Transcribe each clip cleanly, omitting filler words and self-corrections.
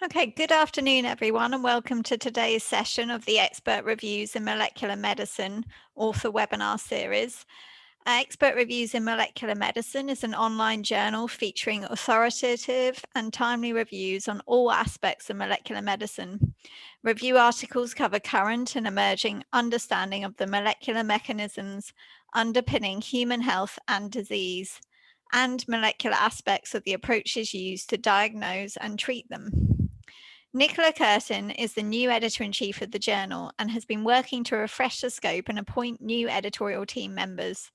Okay, good afternoon, everyone, and welcome to today's session of the Expert Reviews in Molecular Medicine author webinar series. Expert Reviews in Molecular Medicine is an online journal featuring authoritative and timely reviews on all aspects of molecular medicine. Review articles cover current and emerging understanding of the molecular mechanisms underpinning human health and disease, and molecular aspects of the approaches used to diagnose and treat them. Nicola Curtin is the new editor-in-chief of the journal and has been working to refresh the scope and appoint new editorial team members.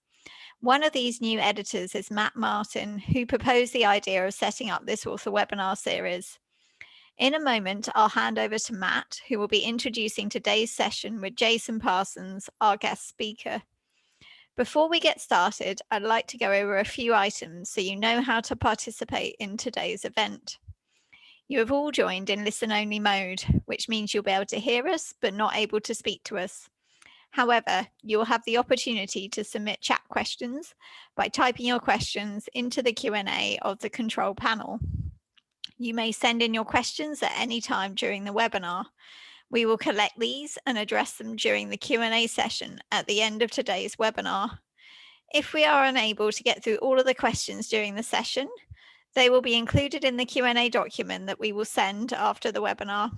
One of these new editors is Matt Martin, who proposed the idea of setting up this author webinar series. In a moment, I'll hand over to Matt, who will be introducing today's session with Jason Parsons, our guest speaker. Before we get started, I'd like to go over a few items so you know how to participate in today's event. You have all joined in listen-only mode, which means you'll be able to hear us, but not able to speak to us. However, you'll have the opportunity to submit chat questions by typing your questions into the Q&A of the control panel. You may send in your questions at any time during the webinar. We will collect these and address them during the Q&A session at the end of today's webinar. If we are unable to get through all of the questions during the session, they will be included in the Q&A document that we will send after the webinar.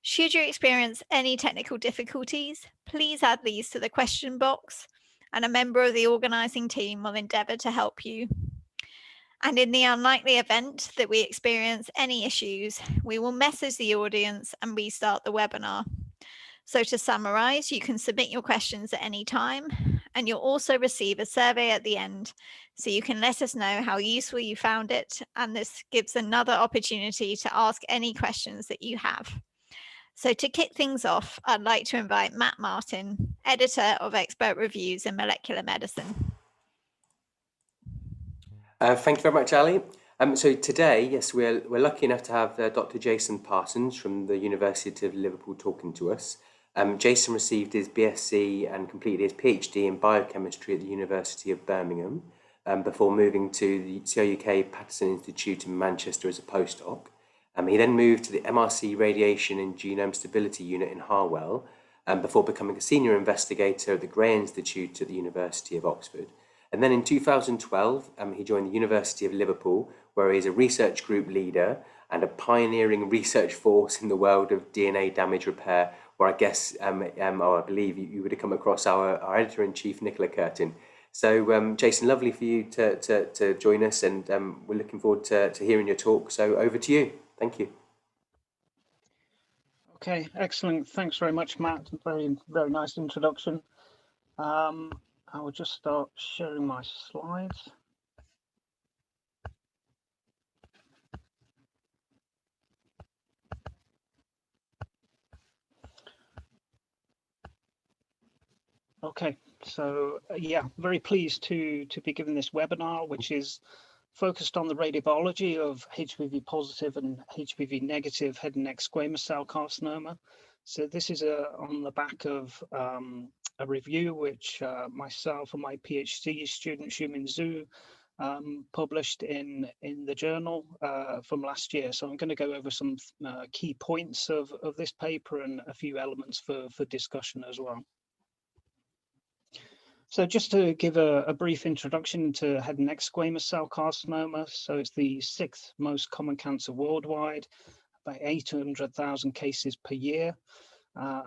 Should you experience any technical difficulties, please add these to the question box and a member of the organising team will endeavour to help you. And in the unlikely event that we experience any issues, we will message the audience and restart the webinar. So to summarise, you can submit your questions at any time, and you'll also receive a survey at the end, so you can let us know how useful you found it, and this gives another opportunity to ask any questions that you have. So to kick things off, I'd like to invite Matt Martin, editor of Expert Reviews in Molecular Medicine. Thank you very much, Ali. So today, yes, we're lucky enough to have Dr. Jason Parsons from the University of Liverpool talking to us. Jason received his BSc and completed his PhD in biochemistry at the University of Birmingham before moving to the CRUK Parsons Institute in Manchester as a postdoc. He then moved to the MRC Radiation and Genome Stability Unit in Harwell before becoming a senior investigator at the Gray Institute at the University of Oxford. And then in 2012, he joined the University of Liverpool, where he's a research group leader and a pioneering research force in the world of DNA damage repair, where I guess, I believe you would have come across our editor-in-chief, Nicola Curtin. So, Jason, lovely for you to join us, and we're looking forward to hearing your talk. So over to you. Thank you. Okay, excellent. Thanks very much, Matt. Very nice introduction. I will just start sharing my slides. Okay, so yeah, very pleased to be giving this webinar, which is focused on the radiobiology of HPV-positive and HPV-negative head and neck squamous cell carcinoma. So this is on the back of a review which myself and my PhD student Xiumin Zhu published in the journal from last year. So I'm going to go over some key points of this paper and a few elements for discussion as well. So just to give a brief introduction to head and neck squamous cell carcinoma. So it's the 6th most common cancer worldwide, about 800,000 cases per year.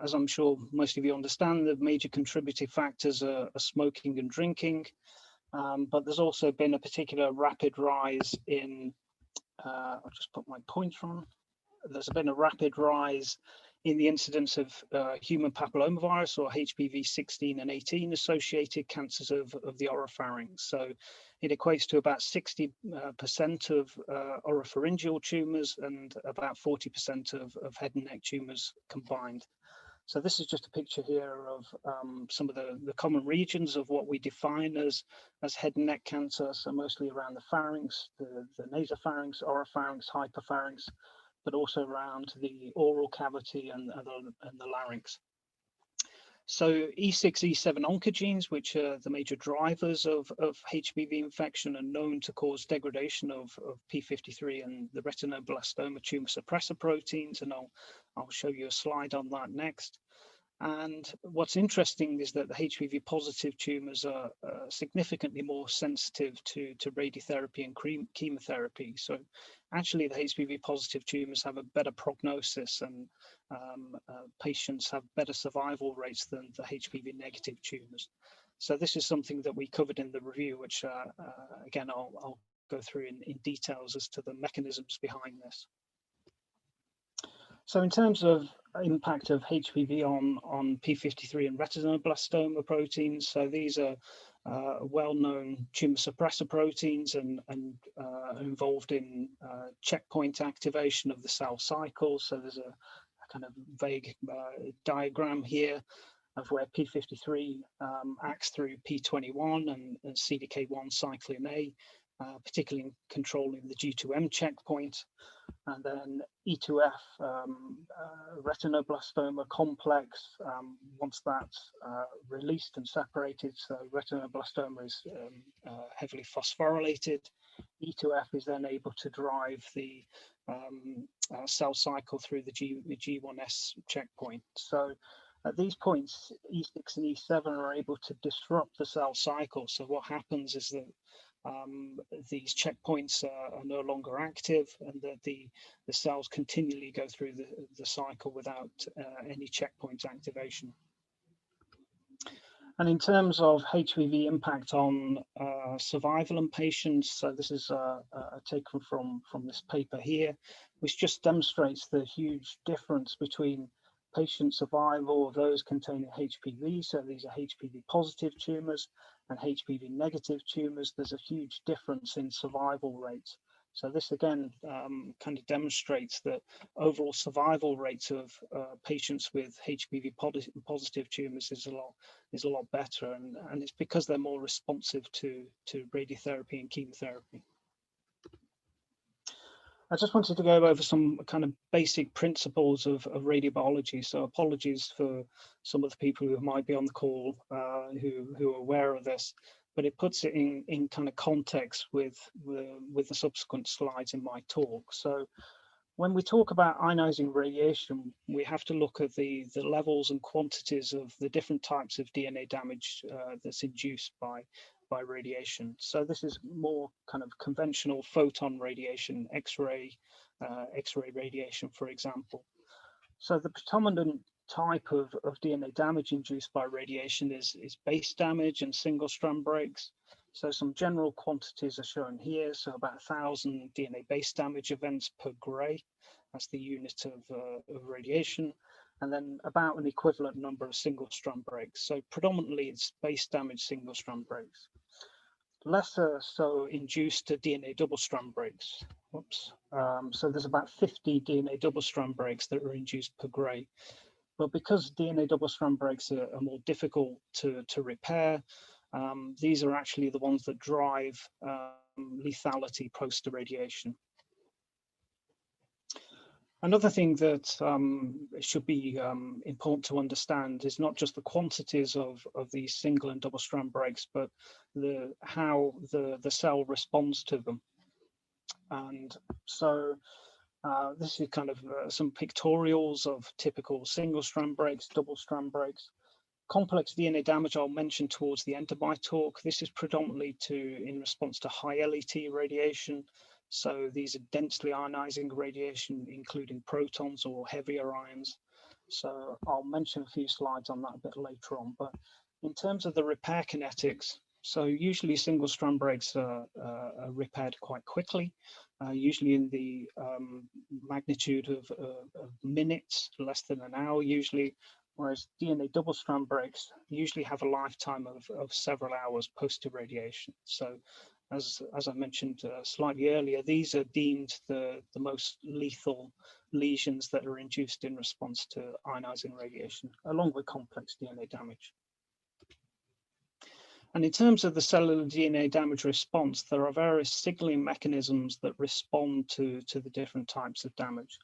As I'm sure most of you understand, the major contributing factors are smoking and drinking, but there's also been a particular rapid rise in, I'll just put my pointer on. There's been a rapid rise in the incidence of human papillomavirus, or HPV-16 and 18 associated cancers of the oropharynx. So it equates to about 60% of oropharyngeal tumors and about 40% of head and neck tumors combined. So this is just a picture here of some of the common regions of what we define as head and neck cancer. So mostly around the pharynx, the nasopharynx, oropharynx, hypopharynx, but also around the oral cavity and the larynx. So E6, E7 oncogenes, which are the major drivers of HPV infection, are known to cause degradation of P53 and the retinoblastoma tumor suppressor proteins, and I'll show you a slide on that next. And what's interesting is that the HPV positive tumors are significantly more sensitive to radiotherapy and chemotherapy. So actually the HPV positive tumors have a better prognosis, and patients have better survival rates than the HPV negative tumors. So this is something that we covered in the review, which again, I'll go through in details as to the mechanisms behind this. So in terms of impact of HPV on P53 and retinoblastoma proteins, so these are well-known tumor suppressor proteins and involved in checkpoint activation of the cell cycle. So there's a kind of vague diagram here of where P53 acts through P21 and CDK1 cyclin A, particularly in controlling the G2M checkpoint. And then E2F retinoblastoma complex, once that's released and separated, so retinoblastoma is heavily phosphorylated. E2F is then able to drive the cell cycle through the G1S checkpoint. So at these points, E6 and E7 are able to disrupt the cell cycle. So what happens is that these checkpoints are no longer active, and that the cells continually go through the cycle without any checkpoint activation. And in terms of HPV impact on survival in patients, so this is taken from this paper here, which just demonstrates the huge difference between patient survival of those containing HPV, so these are HPV positive tumors, and HPV negative tumors. There's a huge difference in survival rates. So this again kind of demonstrates that overall survival rates of patients with HPV positive tumors is a lot better, and it's because they're more responsive to radiotherapy and chemotherapy. I just wanted to go over some kind of basic principles of radiobiology. So apologies for some of the people who might be on the call who are aware of this, but it puts it in kind of context with the subsequent slides in my talk. So when we talk about ionizing radiation, we have to look at the levels and quantities of the different types of DNA damage that's induced by radiation. So this is more kind of conventional photon radiation, X-ray radiation, for example. So the predominant type of DNA damage induced by radiation is base damage and single strand breaks. So some general quantities are shown here. So about 1,000 DNA base damage events per gray. That's the unit of radiation. And then about an equivalent number of single strand breaks. So predominantly it's base damage single strand breaks. Lesser so induced DNA double strand breaks. Whoops. So there's about 50 DNA double strand breaks that are induced per gray. But because DNA double strand breaks are more difficult to repair, these are actually the ones that drive lethality post-irradiation. Another thing that should be important to understand is not just the quantities of these single and double strand breaks, but how the cell responds to them. And so this is kind of some pictorials of typical single strand breaks, double strand breaks. Complex DNA damage I'll mention towards the end of my talk. This is predominantly in response to high LET radiation. So these are densely ionizing radiation, including protons or heavier ions. So I'll mention a few slides on that a bit later on. But in terms of the repair kinetics, so usually single strand breaks are repaired quite quickly, usually in the magnitude of minutes, less than an hour usually, whereas DNA double strand breaks usually have a lifetime of several hours post-irradiation. So as I mentioned slightly earlier, these are deemed the most lethal lesions that are induced in response to ionizing radiation, along with complex DNA damage. And in terms of the cellular DNA damage response, there are various signaling mechanisms that respond to the different types of damage.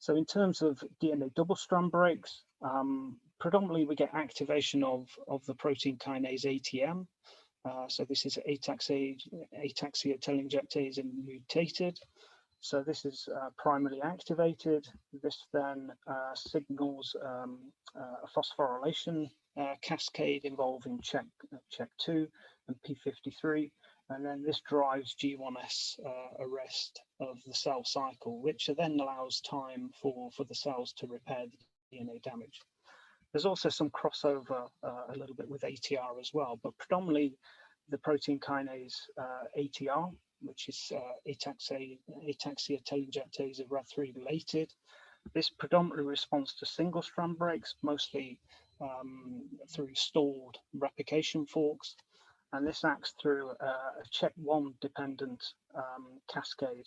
So in terms of DNA double-strand breaks, predominantly we get activation of the protein kinase ATM. So this is ataxia telangiectase mutated. So this is primarily activated. This then signals a phosphorylation cascade involving CHEK2 and P53. And then this drives G1S arrest of the cell cycle, which then allows time for the cells to repair the DNA damage. There's also some crossover a little bit with ATR as well, but predominantly the protein kinase ATR, which is ataxia telangiectase of Rad3 related. This predominantly responds to single strand breaks, mostly through stalled replication forks. And this acts through a CHEK1 dependent cascade,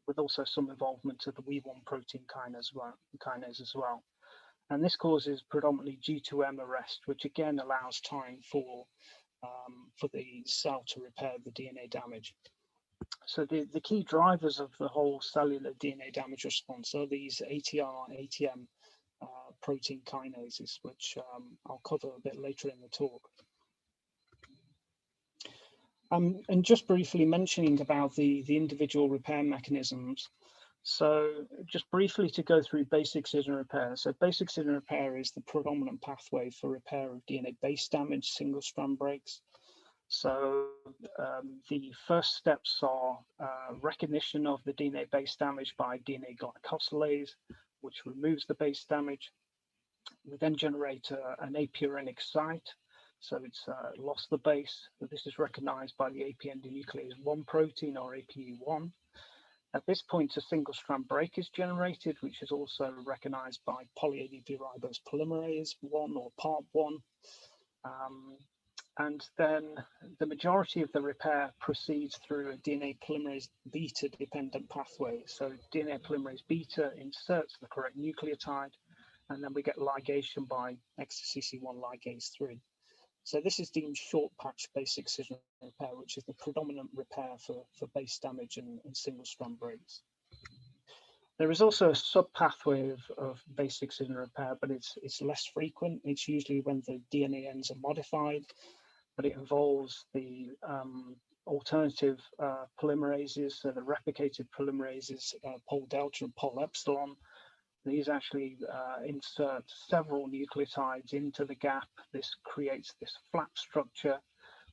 with also some involvement of the WEE1 protein kinase as well. And this causes predominantly G2M arrest, which again allows time for the cell to repair the DNA damage. So the key drivers of the whole cellular DNA damage response are these ATR, ATM protein kinases, which I'll cover a bit later in the talk. And just briefly mentioning about the individual repair mechanisms. So just briefly to go through basic excision repair. So basic excision repair is the predominant pathway for repair of DNA base damage, single strand breaks. So the first steps are recognition of the DNA base damage by DNA glycosylase, which removes the base damage. We then generate an apurinic site. So it's lost the base. This is recognized by the AP endonuclease 1 protein, or APE1. At this point, a single strand break is generated, which is also recognized by poly-ADP ribose polymerase 1, or PARP1. And then the majority of the repair proceeds through a DNA polymerase beta dependent pathway. So DNA polymerase beta inserts the correct nucleotide, and then we get ligation by XCC1 ligase 3. So this is deemed short patch basic excision repair, which is the predominant repair for base damage and single strand breaks. There is also a sub pathway of basic excision repair, but it's less frequent. It's usually when the DNA ends are modified, but it involves the alternative polymerases, so the replicated polymerases, pol delta and pol epsilon. These actually insert several nucleotides into the gap. This creates this flap structure,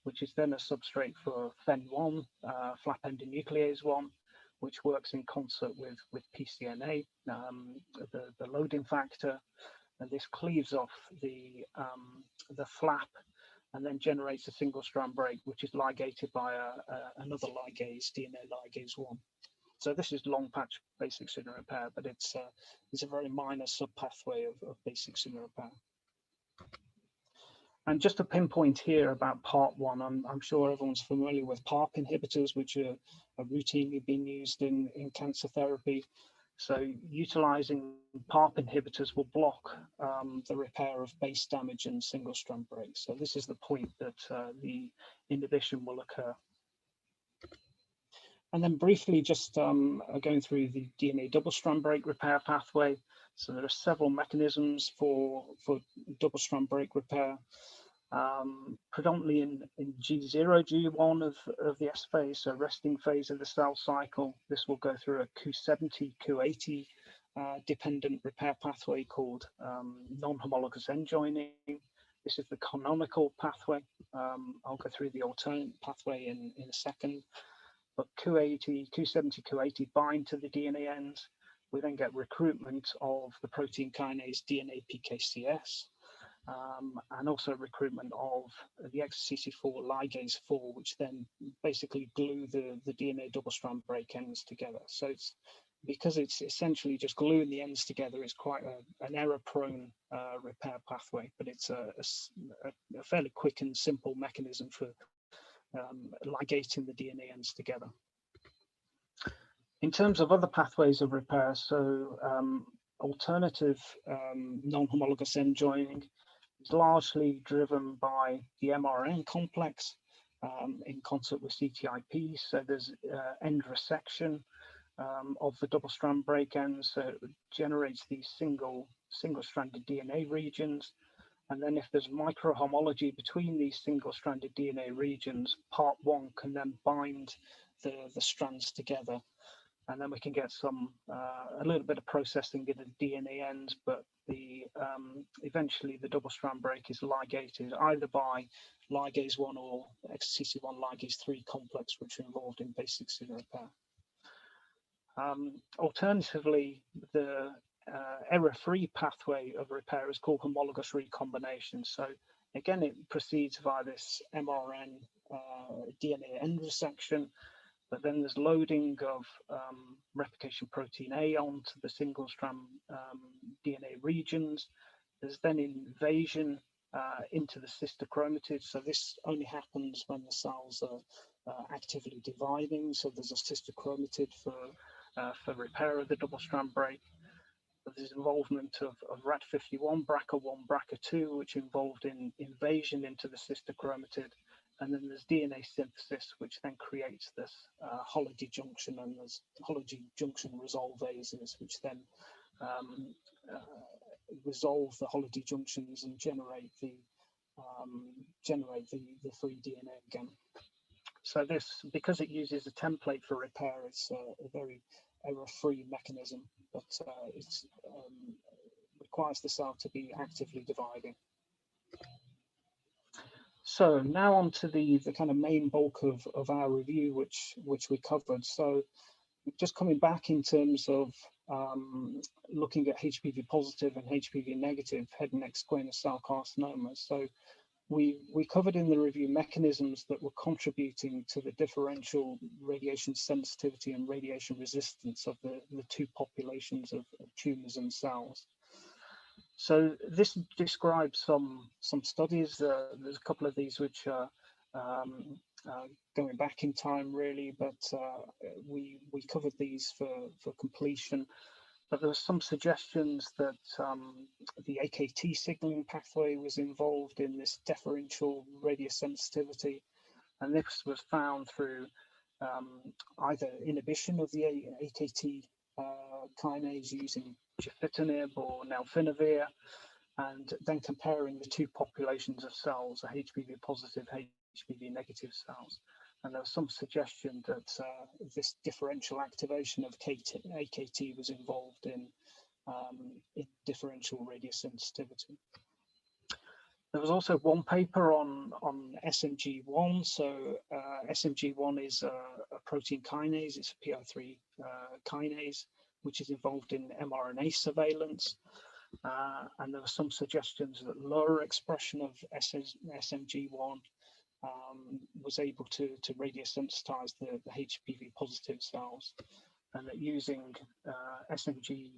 which is then a substrate for FEN1, flap endonuclease 1, which works in concert with PCNA, the loading factor. And this cleaves off the flap and then generates a single strand break, which is ligated by another ligase, DNA ligase 1. So this is long patch basic excision repair, but it's a very minor subpathway of basic excision repair. And just to pinpoint here about PARP1, I'm sure everyone's familiar with PARP inhibitors, which are routinely being used in cancer therapy. So utilizing PARP inhibitors will block the repair of base damage and single strand breaks. So this is the point that the inhibition will occur. And then briefly just going through the DNA double strand break repair pathway. So there are several mechanisms for double strand break repair. Predominantly in G0, G1 of the S phase, so resting phase of the cell cycle. This will go through a Q70, Q80 dependent repair pathway called non-homologous end joining. This is the canonical pathway. I'll go through the alternate pathway in a second. But Q70, Q80 bind to the DNA ends. We then get recruitment of the protein kinase DNA-Pkcs, and also recruitment of the XCC4 ligase 4, which then basically glue the DNA double strand break ends together. So because it's essentially just gluing the ends together, it's quite an error-prone repair pathway, but it's a fairly quick and simple mechanism for ligating the DNA ends together. In terms of other pathways of repair, so alternative non-homologous end joining is largely driven by the mRNA complex in concert with CTIP. So there's end resection, of the double strand break ends. So it generates these single-stranded DNA regions. And then if there's microhomology between these single-stranded DNA regions, part 1 can then bind the strands together. And then we can get a little bit of processing in the DNA ends, but eventually the double strand break is ligated either by ligase 1 or XCC1 ligase 3 complex, which are involved in base 16 repair. Alternatively, the error-free pathway of repair is called homologous recombination. So again, it proceeds via this mRNA DNA end resection, but then there's loading of replication protein A onto the single strand DNA regions. There's then invasion into the sister chromatid. So this only happens when the cells are actively dividing. So there's a sister chromatid for repair of the double strand break. There's involvement of Rad51, BRCA1, BRCA2, which involved in invasion into the sister chromatid. And then there's DNA synthesis, which then creates this Holiday junction, and there's Holiday junction resolvases, which then resolve the Holiday junctions and generate the free DNA again. So this, because it uses a template for repair, it's a very error-free mechanism, but it requires the cell to be actively dividing. So now on to the kind of main bulk of our review, which we covered. So just coming back in terms of looking at HPV-positive and HPV-negative head and neck squamous cell carcinoma. So we covered in the review mechanisms that were contributing to the differential radiation sensitivity and radiation resistance of the two populations of tumors and cells. So this describes some studies. There's a couple of these which are going back in time really, but we covered these for completion. But there were some suggestions that the AKT signaling pathway was involved in this differential radiosensitivity, and this was found through either inhibition of the AKT kinase using gefitinib or nalfinavir, and then comparing the two populations of cells, the HPV-positive, HPV-negative cells. And there was some suggestion that this differential activation of AKT was involved in differential radiosensitivity. There was also one paper on SMG1. So SMG1 is a protein kinase. It's a PI3 kinase, which is involved in mRNA surveillance. And there were some suggestions that lower expression of SMG1 was able to radiosensitize the HPV positive cells, and that using SMG1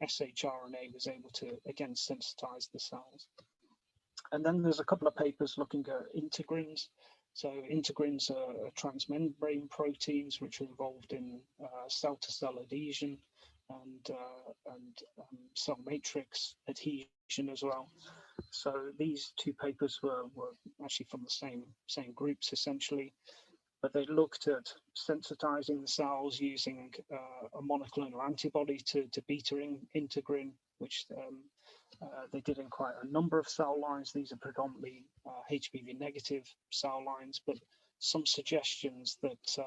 shRNA was able to again sensitize the cells. And then there's a couple of papers looking at integrins. So integrins are transmembrane proteins which are involved in cell-to-cell adhesion and cell matrix adhesion as well. So these two papers were actually from the same groups essentially, but they looked at sensitizing the cells using a monoclonal antibody to beta integrin, which they did in quite a number of cell lines. These are predominantly HPV negative cell lines, but some suggestions that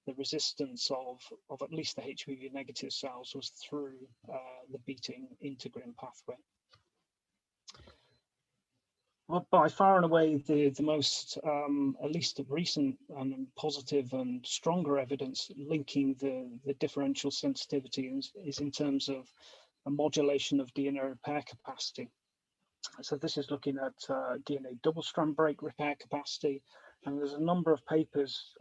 the resistance of at least the HPV negative cells was through the beta integrin pathway. Well, by far and away, the most, at least recent and positive and stronger evidence linking the differential sensitivity is in terms of a modulation of DNA repair capacity. So this is looking at DNA double-strand break repair capacity, and there's a number of papers,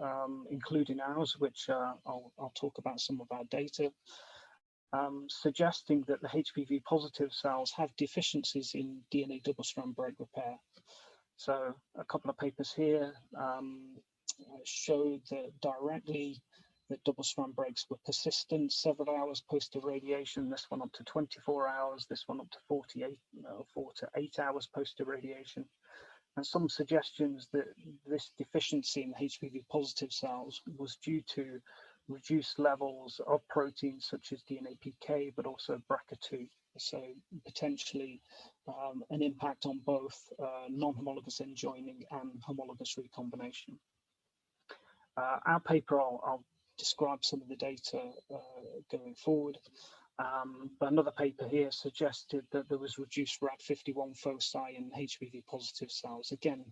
including ours, which I'll talk about some of our data, suggesting that the HPV-positive cells have deficiencies in DNA double-strand break repair. So a couple of papers here showed that directly that double-strand breaks were persistent several hours post-irradiation. This one up to 24 hours, this one up to 4 to 8 hours post-irradiation. And some suggestions that this deficiency in HPV-positive cells was due to reduced levels of proteins such as DNA-Pk, but also BRCA2. So potentially an impact on both non-homologous end joining and homologous recombination. Our paper, I'll describe some of the data going forward. But another paper here suggested that there was reduced Rad51 foci in HPV-positive cells, again,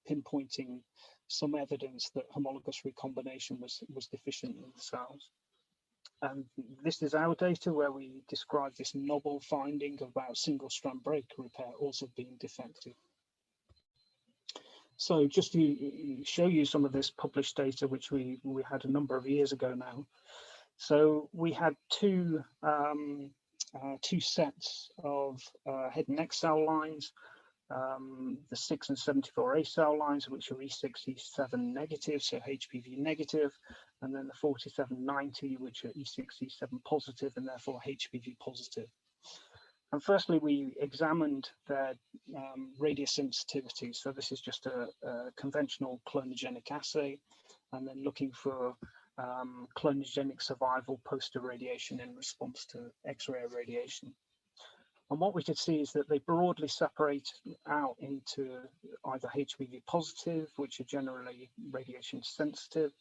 pinpointing some evidence that homologous recombination was deficient in the cells. And this is our data where we describe this novel finding about single-strand break repair also being defective. So just to show you some of this published data, which we had a number of years ago now. So we had two sets of head and neck cell lines, the 6 and 74A cell lines, which are E6, E7 negative, so HPV negative, and then the 4790, which are E6, E7 positive, and therefore HPV positive. And firstly, we examined their radiosensitivity. So this is just a conventional clonogenic assay, and then looking for clonogenic survival post-irradiation in response to X-ray irradiation. And what we could see is that they broadly separate out into either HPV positive, which are generally radiation sensitive,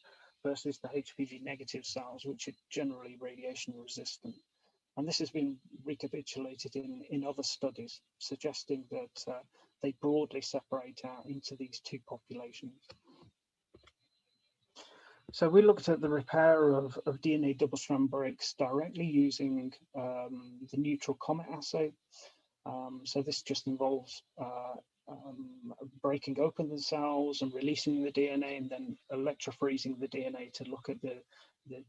versus the HPV negative cells, which are generally radiation resistant. And this has been recapitulated in other studies, suggesting that they broadly separate out into these two populations. So we looked at the repair of DNA double-strand breaks directly using the neutral comet assay. So this just involves breaking open the cells and releasing the DNA, and then electrophoresing the DNA to look at the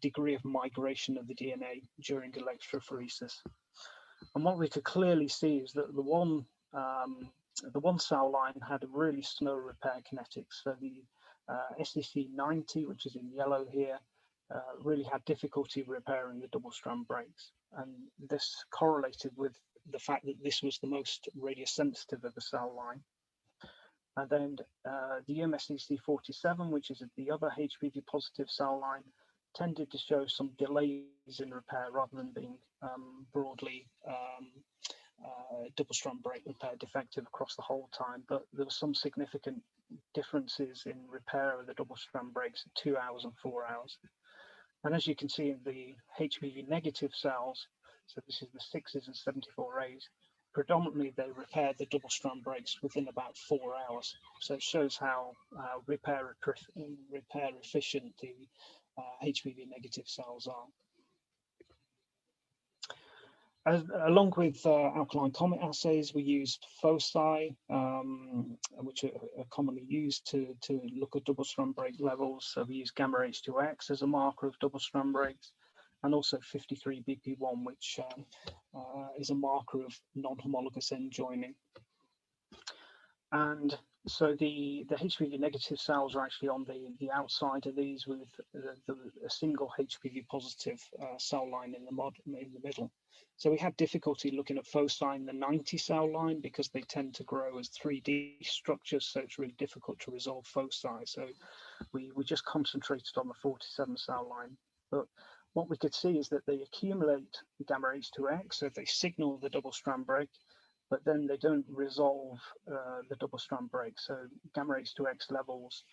degree of migration of the DNA during electrophoresis. And what we could clearly see is that the one cell line had a really slow repair kinetics. So the SCC90, which is in yellow here, really had difficulty repairing the double-strand breaks. And this correlated with the fact that this was the most radiosensitive of the cell line. And then the UMSCC47, which is the other HPV positive cell line, tended to show some delays in repair rather than being broadly double-strand break repair defective across the whole time. But there were some significant differences in repair of the double-strand breaks at 2 hours and 4 hours. And as you can see in the HPV negative cells, so this is the 6s and 74As, predominantly they repaired the double-strand breaks within about 4 hours. So it shows how repair efficient the HPV negative cells are. Along with alkaline comet assays, we used foci, which are commonly used to look at double-strand break levels. So we use gamma H2X as a marker of double-strand breaks, and also 53BP1, which is a marker of non-homologous end joining. And so the HPV negative cells are actually on the outside of these, with a single HPV positive cell line in the middle. So we had difficulty looking at foci in the 90 cell line because they tend to grow as 3D structures, so it's really difficult to resolve foci. So we just concentrated on the 47 cell line. But what we could see is that they accumulate gamma H2X, so they signal the double-strand break, but then they don't resolve the double-strand break. So gamma H2X levels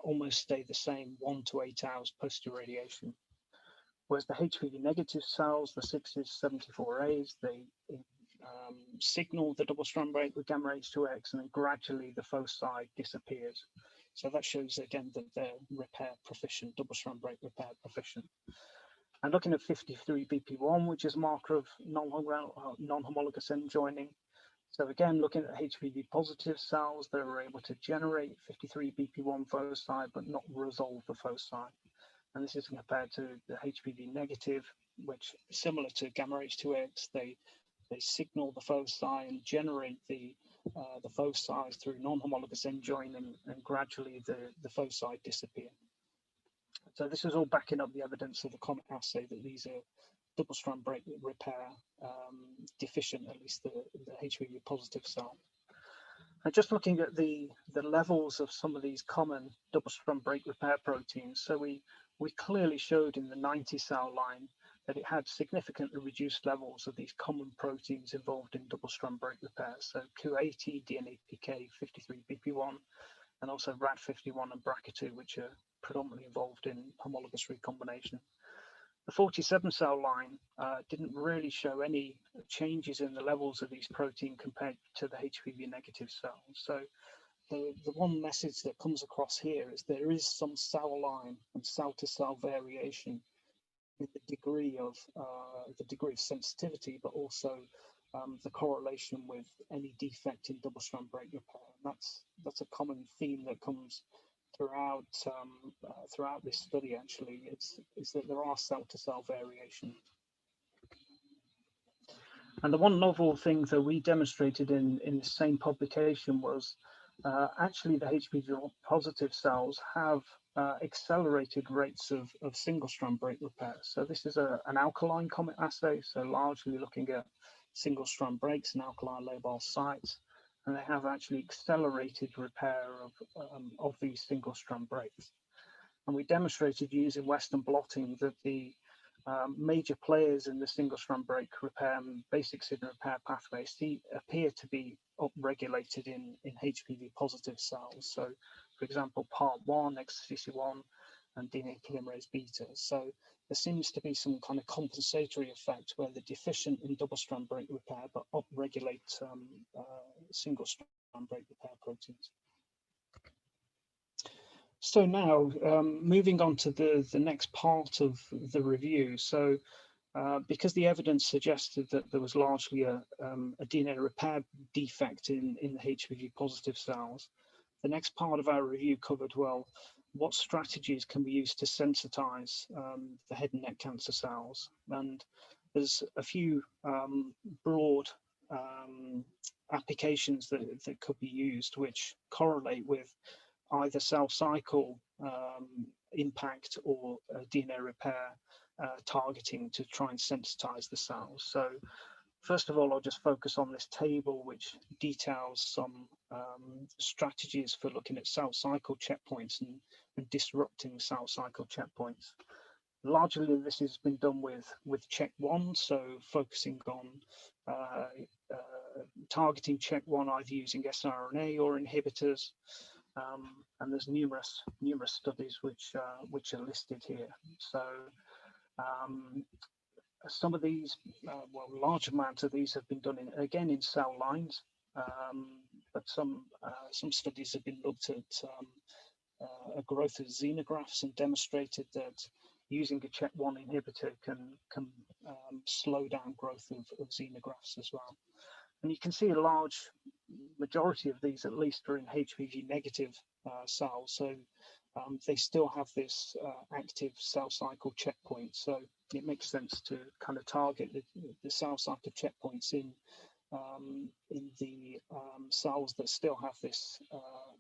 almost stay the same 1 to 8 hours post-irradiation. Whereas the HPV negative cells, the 6s, 74As, they signal the double-strand break with gamma H2X, and then gradually the foci disappears. So that shows again that they're repair proficient, double-strand break repair proficient. And looking at 53BP1, which is a marker of non-homologous end joining. So again, looking at HPV positive cells, they were able to generate 53BP1 foci, but not resolve the foci. And this is compared to the HPV negative, which, similar to gamma H2X, they signal the foci and generate the foci through non-homologous end joining, and gradually the foci disappear. So this is all backing up the evidence of the comet assay that these are double-strand break repair deficient, at least the HPV positive cell. And just looking at the levels of some of these common double-strand break repair proteins, so we we clearly showed in the 90 cell line that it had significantly reduced levels of these common proteins involved in double-strand break repair. So Q80, DNA-Pk, 53BP1, and also Rad51 and BRCA2, which are predominantly involved in homologous recombination. The 47 cell line didn't really show any changes in the levels of these protein compared to the HPV negative cells. So the one message that comes across here is there is some cell line and cell to cell variation in the degree of sensitivity, but also the correlation with any defect in double strand break repair. And that's a common theme that comes throughout this study. Actually, is that there are cell to cell variations. And the one novel thing that we demonstrated in the same publication was actually the HPV positive cells have accelerated rates of single strand break repair. So this is an alkaline comet assay, so largely looking at single strand breaks and alkaline labile sites, and they have actually accelerated repair of these single strand breaks. And we demonstrated using Western blotting that the major players in the single strand break repair and basic signal repair pathway appear to be upregulated in HPV positive cells. So, for example, PARP1, XCC1, and DNA polymerase beta. So there seems to be some kind of compensatory effect where they're deficient in double strand break repair but upregulate single strand break repair proteins. So now, moving on to the next part of the review. So because the evidence suggested that there was largely a DNA repair defect in the HPV positive cells, the next part of our review covered, well, what strategies can we use to sensitize the head and neck cancer cells? And there's a few broad applications that could be used, which correlate with either cell cycle impact or DNA repair targeting to try and sensitize the cells. So first of all, I'll just focus on this table, which details some strategies for looking at cell cycle checkpoints and disrupting cell cycle checkpoints. Largely, this has been done with check1, so focusing on targeting check1 either using siRNA or inhibitors. And there's numerous studies which are listed here. So some of these, well, large amounts of these have been done again in cell lines, but some studies have been looked at a growth of xenografts and demonstrated that using a check1 inhibitor can slow down growth of xenografts as well. And you can see a large majority of these, at least, are in HPV negative cells. So they still have this active cell cycle checkpoint. So it makes sense to kind of target the cell cycle checkpoints in the cells that still have this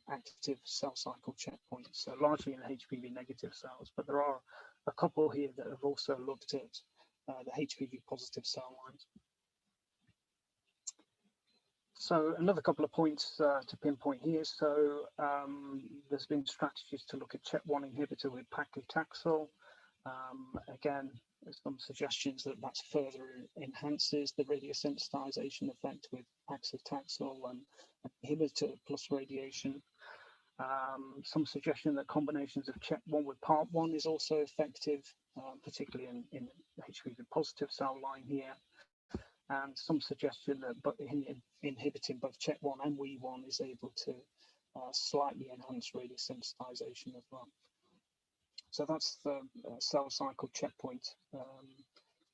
active cell cycle checkpoint. So largely in HPV negative cells, but there are a couple here that have also looked at the HPV positive cell lines. So another couple of points to pinpoint here. So there's been strategies to look at check1 inhibitor with paclitaxel. Again, there's some suggestions that further enhances the radiosensitization effect with paclitaxel and inhibitor plus radiation. Some suggestion that combinations of check1 with PARP1 is also effective, particularly in the HPV positive cell line here. And some suggestion that inhibiting both check1 and WEE1 is able to slightly enhance radiosensitization as well. So that's the cell cycle checkpoint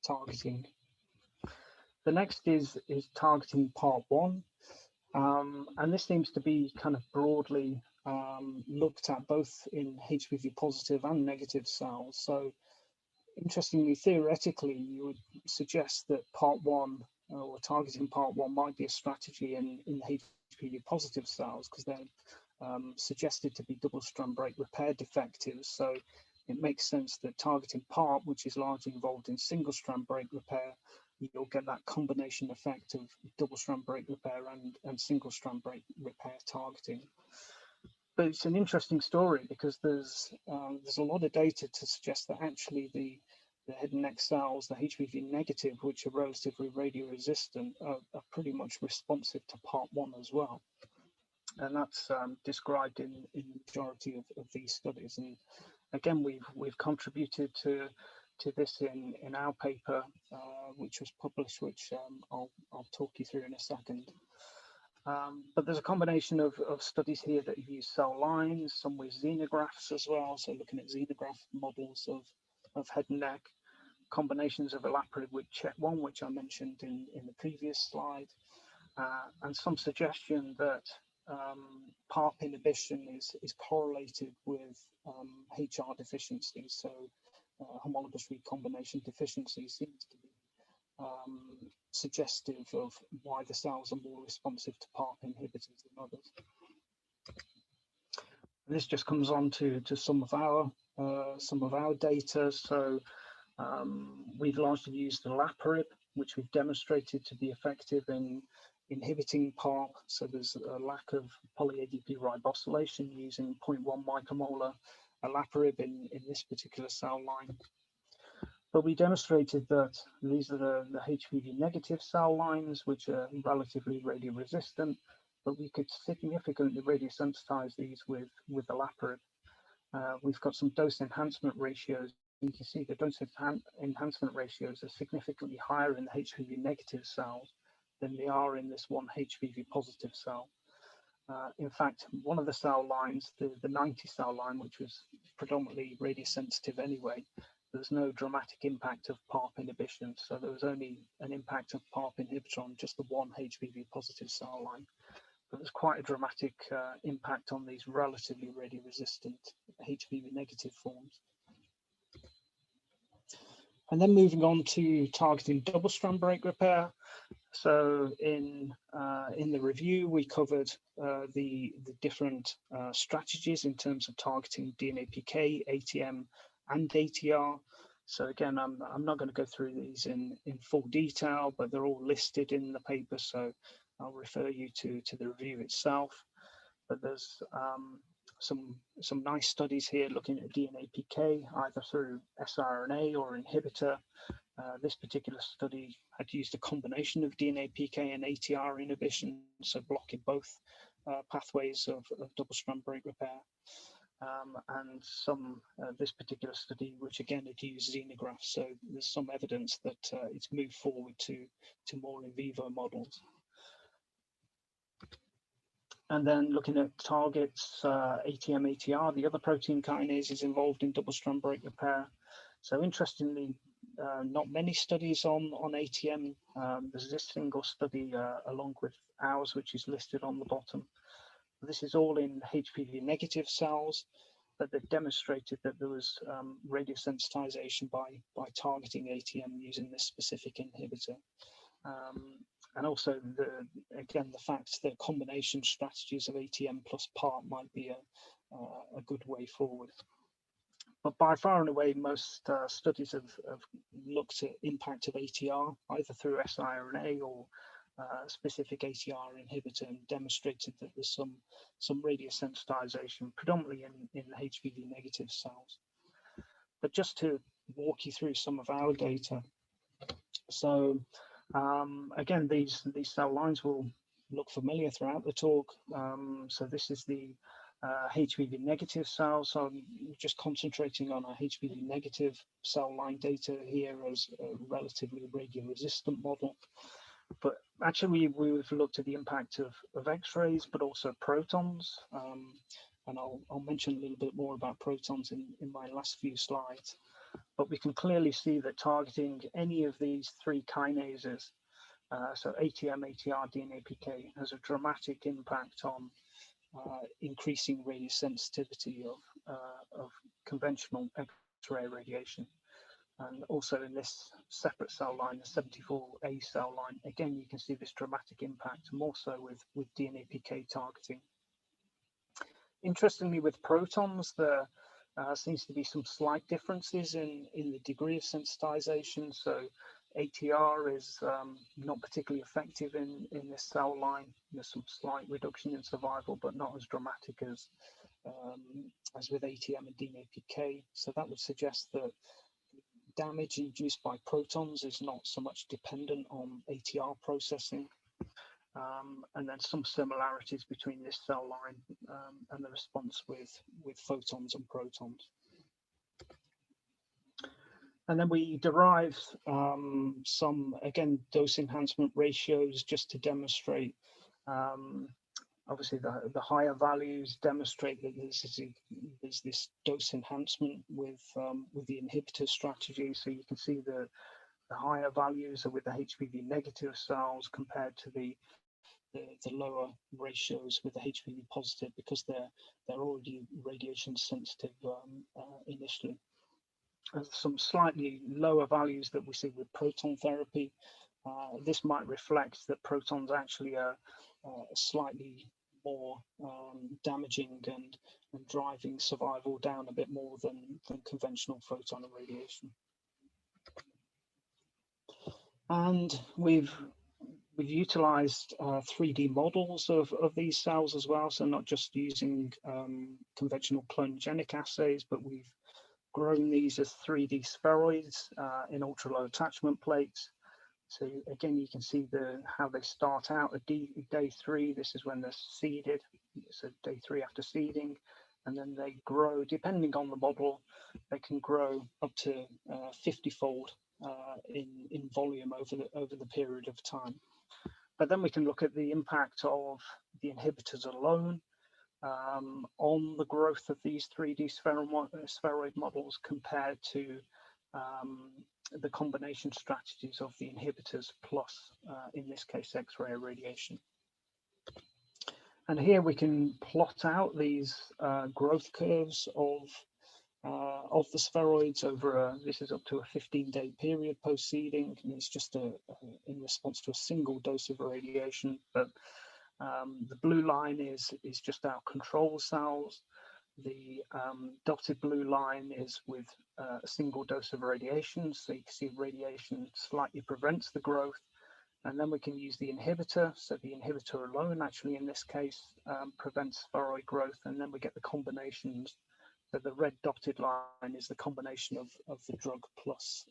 targeting. The next is targeting PARP1, and this seems to be kind of broadly looked at both in HPV positive and negative cells. So interestingly, theoretically, you would suggest that PARP1 or targeting PARP1 might be a strategy in the HPV positive cells because they're suggested to be double strand break repair defective. So it makes sense that targeting PARP, which is largely involved in single strand break repair, you'll get that combination effect of double strand break repair and single strand break repair targeting. But it's an interesting story because there's a lot of data to suggest that actually the head and neck cells, the HPV negative, which are relatively radioresistant, are pretty much responsive to PARP 1 as well. And that's described in the majority of these studies. And again, we've contributed to this in our paper, which was published, which I'll talk you through in a second. But there's a combination of studies here that use cell lines, some with xenografts as well. So looking at xenograft models of head and neck, combinations of olaparib with CHEK1, which I mentioned in the previous slide, and some suggestion that PARP inhibition is correlated with HR deficiency. So homologous recombination deficiency seems to be suggestive of why the cells are more responsive to PARP inhibitors than others. And this just comes on to some of our data. So we've largely used the olaparib, which we've demonstrated to be effective in inhibiting PARP. So there's a lack of poly-ADP ribosylation using 0.1 micromolar olaparib in this particular cell line. But we demonstrated that these are the HPV negative cell lines, which are relatively radioresistant, but we could significantly radiosensitize these with olaparib. We've got some dose enhancement ratios. You can see the dose enhancement ratios are significantly higher in the HPV negative cells than they are in this one HPV positive cell. In fact, one of the cell lines, the 90 cell line, which was predominantly radiosensitive anyway, there's no dramatic impact of PARP inhibition. So there was only an impact of PARP inhibitor on just the one HPV positive cell line. But there's quite a dramatic impact on these relatively radioresistant HPV negative forms. And then moving on to targeting double strand break repair. So in the review, we covered the different strategies in terms of targeting DNA-PK, ATM, and ATR. So again, I'm not going to go through these in full detail, but they're all listed in the paper. So I'll refer you to the review itself. But there's some nice studies here looking at DNA-PK, either through siRNA or inhibitor. This particular study had used a combination of DNA-PK and ATR inhibition, so blocking both pathways of double-strand break repair. And this particular study, which again had used xenografts, so there's some evidence that it's moved forward to more in vivo models. And then looking at targets, ATM, ATR, the other protein kinases involved in double-strand break repair. So interestingly, not many studies on ATM. There's this single study along with ours, which is listed on the bottom. This is all in HPV negative cells, but they've demonstrated that there was radiosensitization by targeting ATM using this specific inhibitor. And also, again, the fact that combination strategies of ATM plus PARP might be a good way forward. But by far and away, most studies have looked at impact of ATR, either through siRNA or specific ATR inhibitor, and demonstrated that there's some radiosensitization, predominantly in the HPV negative cells. But just to walk you through some of our data. So again, these cell lines will look familiar throughout the talk. So this is the HPV negative cells. So I'm just concentrating on our HPV negative cell line data here as a relatively radioresistant model. But actually, we've looked at the impact of X-rays, but also protons. And I'll mention a little bit more about protons in my last few slides. But we can clearly see that targeting any of these three kinases, so ATM, ATR, DNA-PK, has a dramatic impact on increasing radiosensitivity of conventional X-ray radiation. And also in this separate cell line, the 74A cell line, again, you can see this dramatic impact, more so with DNA-PK targeting. Interestingly, with protons, there seems to be some slight differences in the degree of sensitization. So ATR is not particularly effective in this cell line. There's some slight reduction in survival, but not as dramatic as as with ATM and DNA-PK. So that would suggest that damage induced by protons is not so much dependent on ATR processing. And then some similarities between this cell line and the response with photons and protons. And then we derived some, again, dose enhancement ratios just to demonstrate, obviously the higher values demonstrate that there's this dose enhancement with the inhibitor strategy. So you can see the higher values are with the HPV negative cells compared to the lower ratios with the HPV positive, because they're already radiation sensitive initially. Some slightly lower values that we see with proton therapy. This might reflect that protons actually are slightly more damaging and driving survival down a bit more than conventional photon irradiation. And we've utilized 3D models of these cells as well, so not just using conventional clonogenic assays, but we've grown these as 3D spheroids in ultra-low attachment plates. So again, you can see how they start out at day 3. This is when they're seeded, so day 3 after seeding, and then they grow, depending on the model, they can grow up to 50-fold in volume over the period of time. But then we can look at the impact of the inhibitors alone on the growth of these 3D spheroid models compared to the combination strategies of the inhibitors plus, in this case, X-ray irradiation. And here we can plot out these growth curves of the spheroids over this is up to a 15-day period post-seeding, and it's just in response to a single dose of irradiation. But the blue line is just our control cells. The dotted blue line is with a single dose of radiation. So you can see radiation slightly prevents the growth. And then we can use the inhibitor. So the inhibitor alone, actually in this case, prevents spheroid growth. And then we get the combinations. So the red dotted line is the combination of the drug plus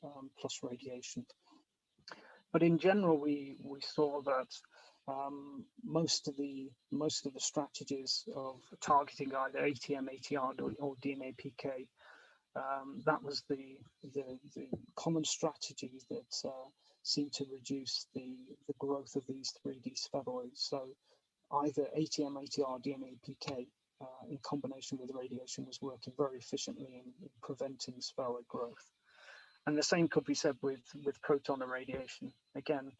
radiation. But in general, we saw that most of the strategies of targeting either ATM, ATR, or DNA-PK, that was the common strategies that seem to reduce the growth of these 3D spheroids. So either ATM, ATR, DNA-PK in combination with radiation was working very efficiently in preventing spheroid growth. And the same could be said with proton irradiation. Again,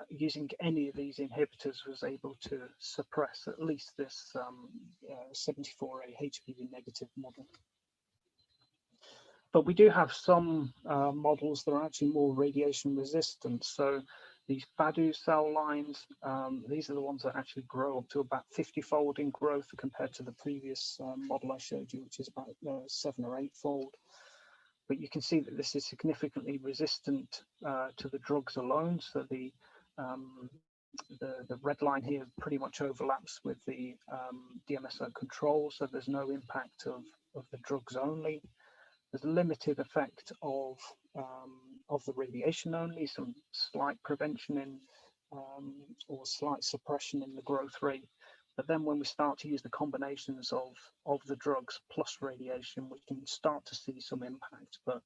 using any of these inhibitors was able to suppress at least this 74A HPV negative model. But we do have some models that are actually more radiation resistant. So these Badu cell lines, these are the ones that actually grow up to about 50-fold in growth compared to the previous model I showed you, which is about 7 or 8-fold. But you can see that this is significantly resistant to the drugs alone. So the red line here pretty much overlaps with the DMSO control. So there's no impact of the drugs only. There's limited effect of the radiation only, some slight prevention in or slight suppression in the growth rate. But then when we start to use the combinations of the drugs plus radiation, we can start to see some impact. But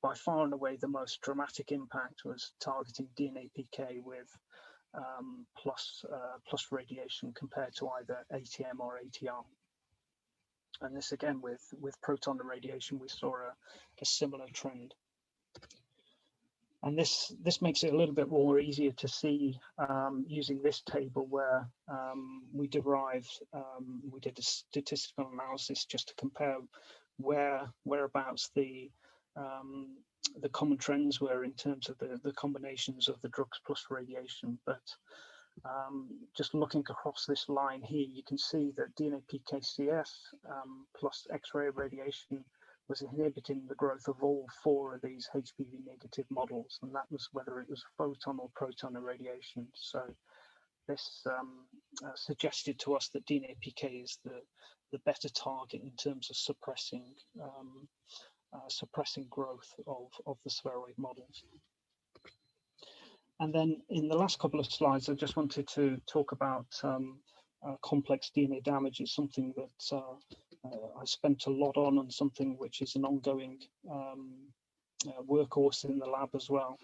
by far and away, the most dramatic impact was targeting DNA-PK with plus radiation compared to either ATM or ATR. And this again, with proton irradiation, we saw a similar trend. And this makes it a little bit more easier to see using this table where we did a statistical analysis just to compare whereabouts the common trends were in terms of the combinations of the drugs plus radiation. But just looking across this line here, you can see that DNA-Pkcs plus X-ray radiation was inhibiting the growth of all 4 of these HPV negative models, and that was whether it was photon or proton irradiation. So this suggested to us that DNA-PK is the better target in terms of suppressing growth of the spheroid models. And then in the last couple of slides, I just wanted to talk about complex DNA damage. Is something that I spent a lot on, and something which is an ongoing workhorse in the lab as well.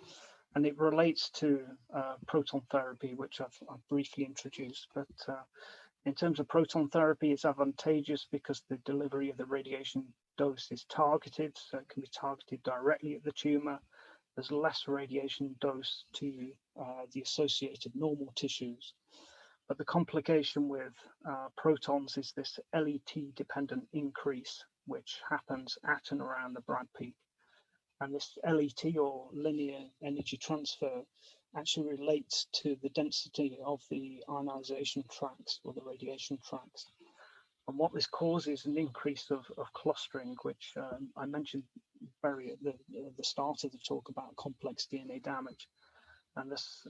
And it relates to proton therapy, which I've briefly introduced. But in terms of proton therapy, it's advantageous because the delivery of the radiation dose is targeted, so it can be targeted directly at the tumor. There's less radiation dose to the associated normal tissues. But the complication with protons is this LET-dependent increase, which happens at and around the Bragg peak. And this LET, or linear energy transfer, actually relates to the density of the ionization tracks, or the radiation tracks. And what this causes an increase of clustering, which I mentioned very at the start of the talk about complex DNA damage. And there's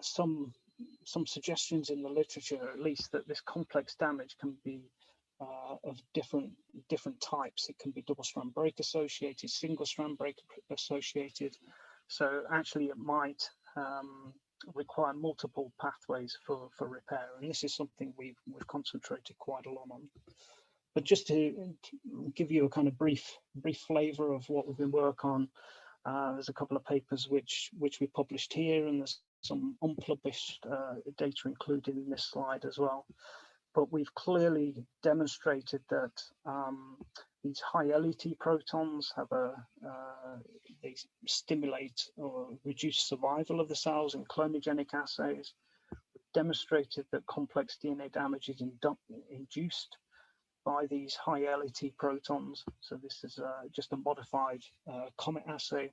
some suggestions in the literature, at least, that this complex damage can be of different types. It can be double-strand break associated, single-strand break associated. So actually, it might require multiple pathways for repair, and this is something we've concentrated quite a lot on. But just to give you a kind of brief flavour of what we've been working on, there's a couple of papers which we published here, and there's some unpublished data included in this slide as well. But we've clearly demonstrated that these high LET protons have they stimulate or reduce survival of the cells in clonogenic assays. We've demonstrated that complex DNA damage is induced by these high LET protons. So this is just a modified COMET assay.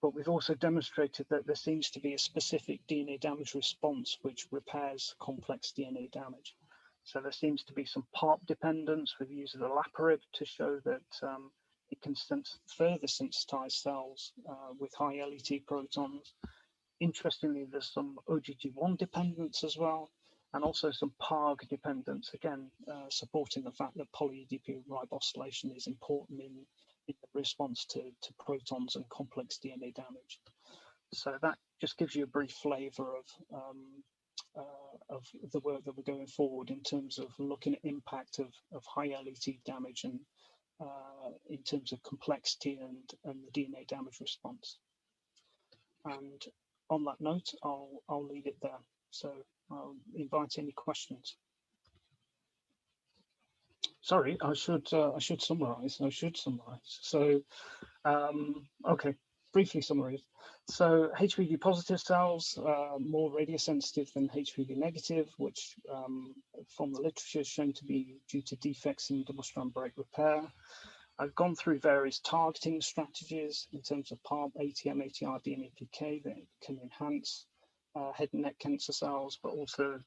But we've also demonstrated that there seems to be a specific DNA damage response which repairs complex DNA damage. So there seems to be some PARP dependence with use of the olaparib to show that it can further sensitize cells with high LET protons. Interestingly, there's some OGG1 dependence as well, and also some PARG dependence, again, supporting the fact that poly-EDP ribosylation is important in the response to protons and complex DNA damage. So that just gives you a brief flavor of the work that we're going forward in terms of looking at impact of high LET damage and in terms of complexity and the DNA damage response. And on that note, I'll leave it there. So I'll invite any questions. Sorry, I should summarize. So, okay, briefly summarize. So HPV positive cells are more radiosensitive than HPV negative, which from the literature is shown to be due to defects in double-strand break repair. I've gone through various targeting strategies in terms of PARP, ATM, ATR, DNA-PK that can enhance head and neck cancer cells, but also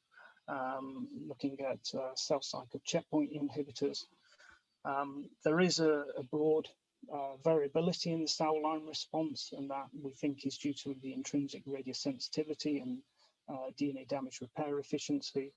looking at cell cycle checkpoint inhibitors. There is a broad variability in the cell line response, and that we think is due to the intrinsic radiosensitivity and DNA damage repair efficiency.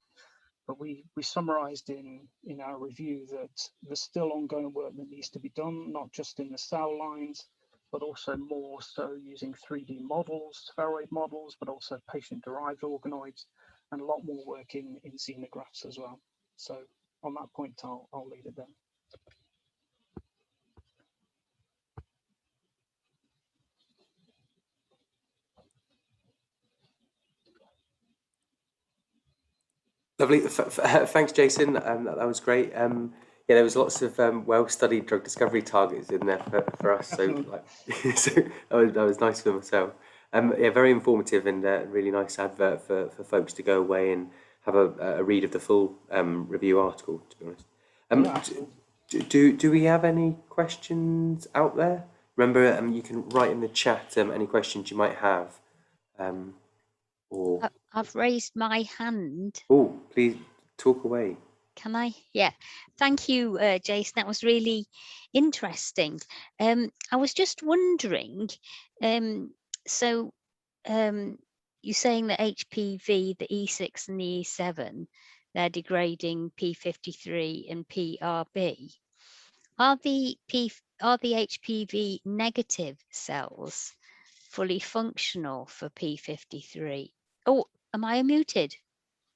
But we summarized in our review that there's still ongoing work that needs to be done, not just in the cell lines, but also more so using 3D models, spheroid models, but also patient-derived organoids, and a lot more work in xenografts as well. So on that point, I'll leave it there. Lovely. Thanks, Jason. That was great. Yeah, there was lots of well-studied drug discovery targets in there for us. So, so that was nice for myself. Yeah, very informative and really nice advert for folks to go away and have a read of the full review article, to be honest. Do we have any questions out there? Remember, you can write in the chat any questions you might have. Or I've raised my hand. Oh, please talk away. Can I? Yeah. Thank you, Jason. That was really interesting. I was just wondering, you're saying that HPV, the E6 and the E7, they're degrading P53 and PRB. Are the HPV negative cells fully functional for P53? Oh, am I unmuted?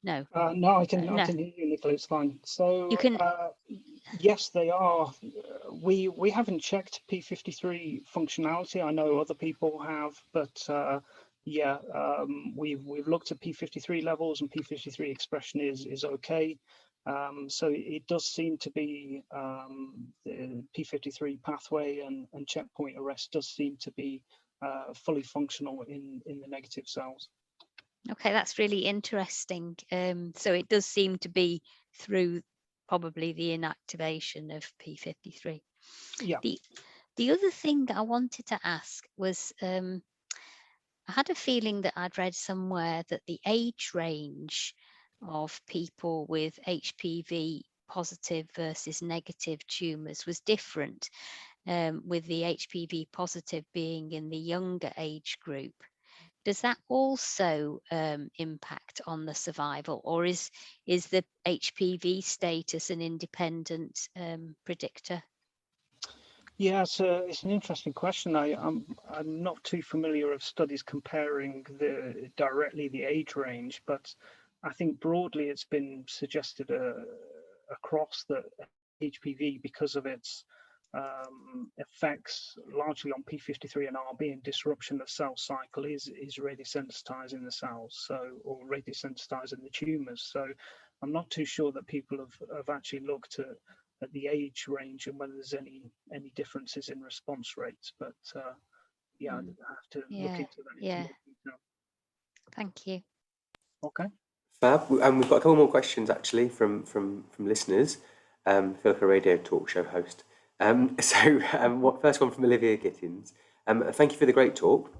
No. No, I can No. hear you, Nicola. It's fine. So You can. Yes, they are. We haven't checked P53 functionality. I know other people have, but yeah, we've looked at P53 levels, and P53 expression is okay. So it does seem to be the P53 pathway and checkpoint arrest does seem to be fully functional in the negative cells. Okay, that's really interesting. So it does seem to be through probably the inactivation of P53. Yeah. The other thing that I wanted to ask was, I had a feeling that I'd read somewhere that the age range of people with HPV positive versus negative tumours was different, with the HPV positive being in the younger age group. Does that also impact on the survival, or is the HPV status an independent predictor? Yeah, so it's an interesting question. I'm not too familiar of studies comparing directly the age range, but I think broadly it's been suggested across that HPV, because of its effects largely on P53 and RB and disruption of cell cycle, is radiosensitizing the cells, or radiosensitizing the tumors. So I'm not too sure that people have actually looked at the age range and whether there's any differences in response rates, but yeah, I'd have to look into that in more detail. Thank you. Okay. Fab. And we've got a couple more questions actually from listeners. I feel like a radio talk show host. First one from Olivia Gittins. Thank you for the great talk.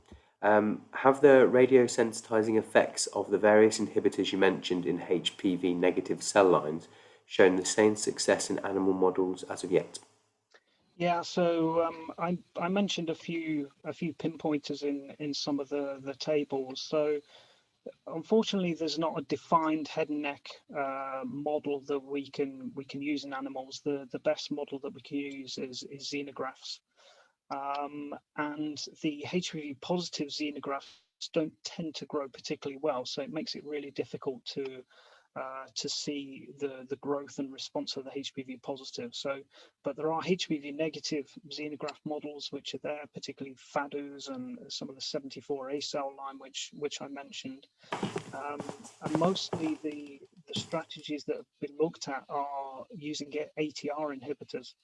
Have the radiosensitizing effects of the various inhibitors you mentioned in HPV negative cell lines shown the same success in animal models as of yet? Yeah, so I mentioned a few pinpointers in some of the tables. So unfortunately, there's not a defined head and neck model that we can use in animals. The best model that we can use is xenografts, and the HPV positive xenografts don't tend to grow particularly well, so it makes it really difficult to see the growth and response of the HPV positive. So, but there are HPV negative xenograft models which are there, particularly FADUs and some of the 74A cell line, which I mentioned. And mostly the strategies that have been looked at are using ATR inhibitors,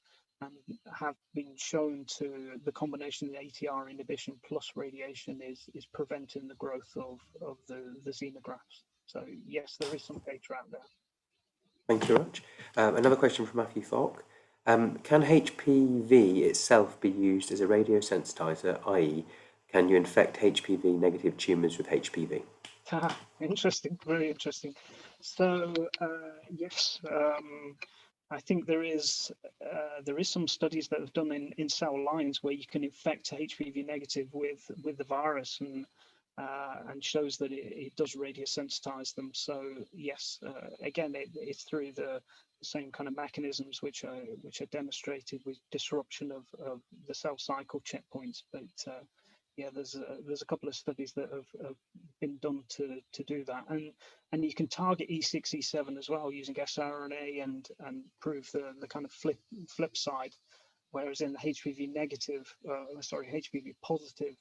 and have been shown to the combination of the ATR inhibition plus radiation is preventing the growth of the xenografts. So yes, there is some data out there. Thank you very much. Another question from Matthew Falk. Can HPV itself be used as a radiosensitizer, i.e. can you infect HPV negative tumours with HPV? Interesting, very interesting. So yes, I think there is some studies that have done in cell lines where you can infect HPV negative with the virus, and shows that it does radiosensitize them. So yes, again, it's through the same kind of mechanisms which are demonstrated with disruption of the cell cycle checkpoints. But yeah, there's a couple of studies that have been done to do that, and you can target E6, E7 as well using siRNA and prove the kind of flip side. Whereas in the HPV HPV positive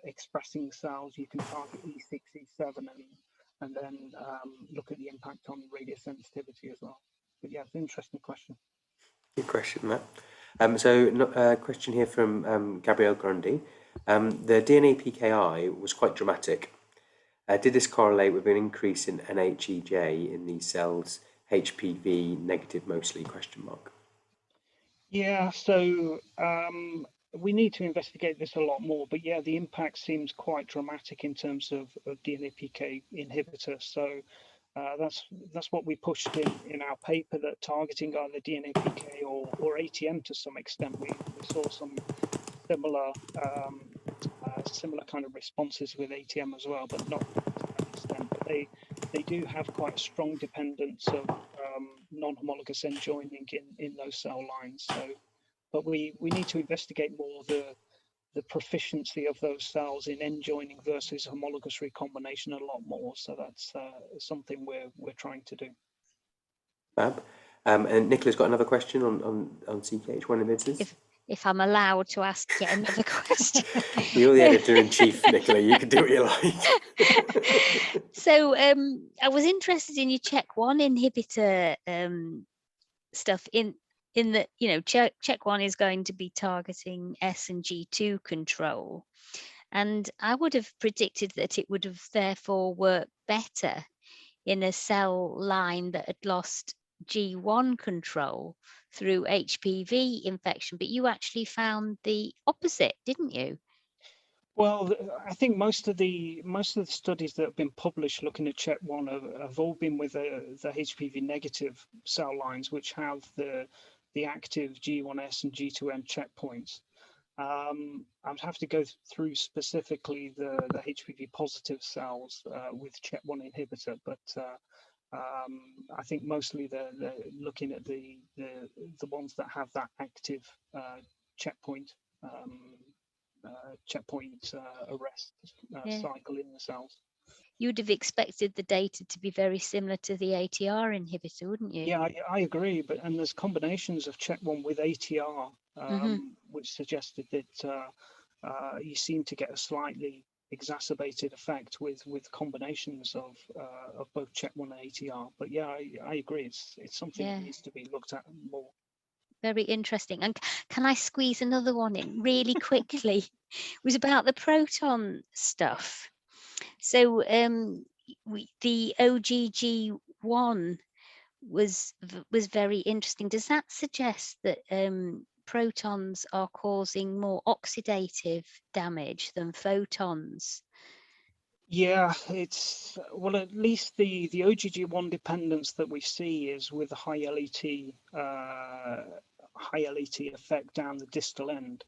expressing cells, you can target E6, E7, and then look at the impact on radiosensitivity as well. But yeah, it's an interesting question. Good question, Matt. So a question here from Gabrielle Grundy. The DNA PKI was quite dramatic. Did this correlate with an increase in NHEJ in these cells, HPV negative mostly, question mark? Yeah, so we need to investigate this a lot more, but yeah, the impact seems quite dramatic in terms of DNA PK inhibitor. So that's what we pushed in our paper, that targeting either DNA PK or ATM to some extent, we saw some similar kind of responses with ATM as well, but not to that extent. But they do have quite a strong dependence of non-homologous end joining in those cell lines. So, but we need to investigate more the proficiency of those cells in end joining versus homologous recombination a lot more. So that's something we're trying to do. Fab. And Nicola's got another question on CKH1 emitters. If I'm allowed to ask yet another question. You're the editor-in-chief, Nicola. You can do what you like. So I was interested in your CHEK1 inhibitor stuff in that, you know, CHEK1 is going to be targeting S and G2 control. And I would have predicted that it would have therefore worked better in a cell line that had lost G1 control through HPV infection, but you actually found the opposite, didn't you? Well, I think most of the studies that have been published looking at CHEK1 have all been with the HPV negative cell lines, which have the active G1S and G2M checkpoints. I'd have to go through specifically the HPV positive cells with CHEK1 inhibitor, but I think mostly they're looking at the ones that have that active checkpoint arrest cycle in the cells. You'd have expected the data to be very similar to the ATR inhibitor, wouldn't you? Yeah, I agree. And there's combinations of CHEK1 with ATR, which suggested that you seem to get a slightly exacerbated effect with combinations of both CHEK1 and ATR. But yeah, I agree. It's something that needs to be looked at more. Very interesting. And can I squeeze another one in really quickly? It was about the proton stuff. So the OGG1 was very interesting. Does that suggest that protons are causing more oxidative damage than photons? Yeah, it's, well, at least the OGG1 dependence that we see is with a high LET effect down the distal end.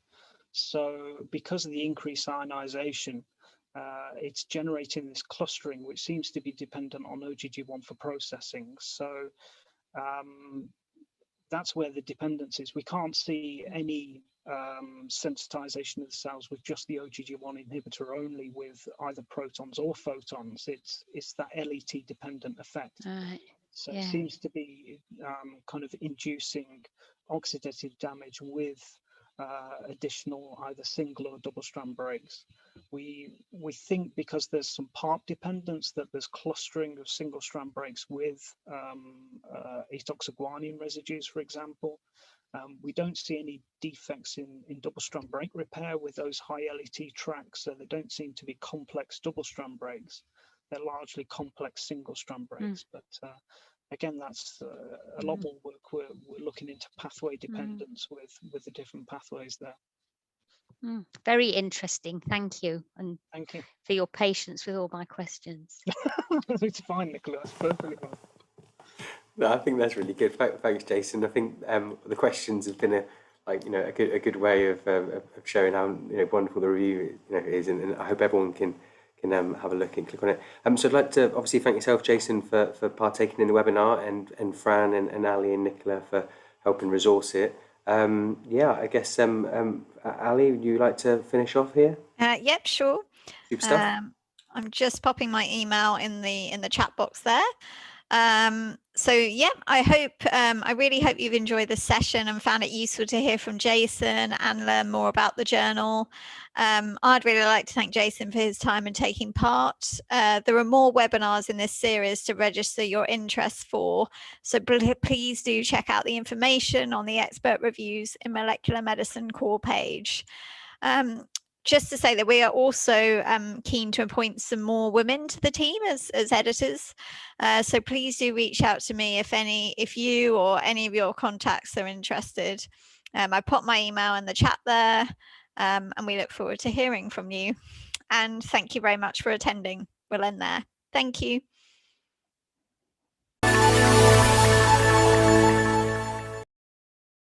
So because of the increased ionization, it's generating this clustering, which seems to be dependent on OGG1 for processing. So that's where the dependence is. We can't see any sensitization of the cells with just the OGG1 inhibitor only with either protons or photons. It's that LET dependent effect. Right. So it seems to be kind of inducing oxidative damage with additional either single or double strand breaks. We think because there's some PARP dependence that there's clustering of single strand breaks with atoxaguanine residues, for example. We don't see any defects in double strand break repair with those high LET tracks, so they don't seem to be complex double strand breaks. They're largely complex single strand breaks, but again, that's a lot more work. We're looking into pathway dependence with the different pathways there. Very interesting. Thank you. And thank you for your patience with all my questions. It's fine, Nicola. That's perfectly fine. No, I think that's really good. Thanks, Jason. I think the questions have been a good way of showing how wonderful the review is, and I hope everyone can have a look and click on it. So I'd like to obviously thank yourself, Jason, for partaking in the webinar, and Fran and Ali and Nicola for helping resource it. I guess Ali, would you like to finish off here? Yep, sure. Super stuff. I'm just popping my email in the chat box there. So yeah, I really hope you've enjoyed the session and found it useful to hear from Jason and learn more about the journal. I'd really like to thank Jason for his time and taking part. There are more webinars in this series to register your interest for, so please do check out the information on the Expert Reviews in Molecular Medicine core page. Just to say that we are also keen to appoint some more women to the team as editors. So please do reach out to me if you or any of your contacts are interested. I put my email in the chat there, and we look forward to hearing from you. And thank you very much for attending. We'll end there. Thank you.